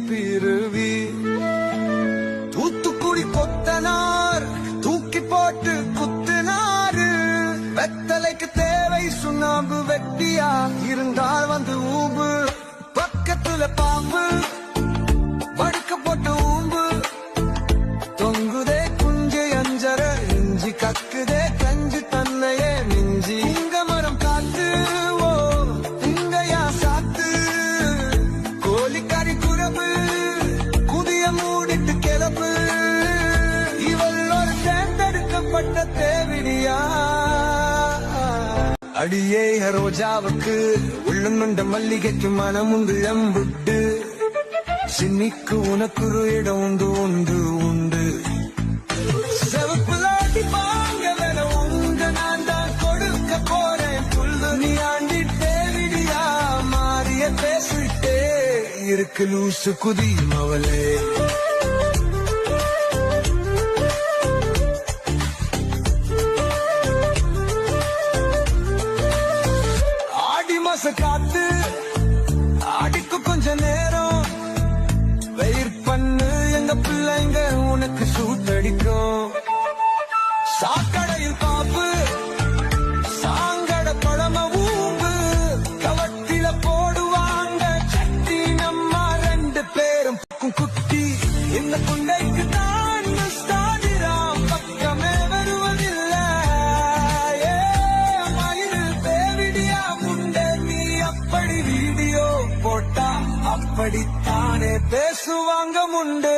பிறவி. தூத்துக்குடி கொத்தனார் தூக்கி போட்டு குத்தினாரு. வெத்தலைக்கு தேவை சுண்ணாம்பு, வெட்டியா இருந்தால் வந்து ஊம்பு. பக்கத்துல பாம்பு வடுக்க போட்டு ஊம்பு. தொங்குதே குஞ்சு அஞ்சர இஞ்சி, கக்குதே கஞ்சி தன்னையே மிஞ்சி. இங்க மரம் காத்து ஓ இங்கயா சாத்து. கோழிக்கறி குழம்பு குதிய மூடிட்டு கிளப்பு. இவள் ஒரு தேர்ந்தெடுக்கப்பட்ட தேவிடியா. அடியே ரோஜாவுக்கு உள்ளுண்ட மல்லிகைக்கு மனமுண்டு எம்புட்டு. சின்னிக்கு உனக்குரு இடம் உண்டு உண்டு உண்டு. செவப்புலாட்டி பாங்க வேற உங்க நான் தான் கொடுக்க போறேன். புல்லு நீ ஆண்டி தேவிடியா மாறிய பேசிட்டே இருக்கு லூசு குதி மவளே. காத்து அடிக்கு கொஞ்ச நேரம் வெயிட் பண்ணு. எங்க பிள்ளைங்க உனக்கு சூட்டடிக்கும். சாக்கடையில் காப்பு சாங்கட பழம ஊம்பு. கவட்டில போடுவாங்க சட்டி நம்ம ரெண்டு பேரும் குட்டி. இந்த குண்டைக்கு தான் ஸ்டாடிராம் பக்கமே வருவதில்லை. அப்படி வீடியோ போட்டா அப்படித்தானே பேசுவாங்க முண்டு.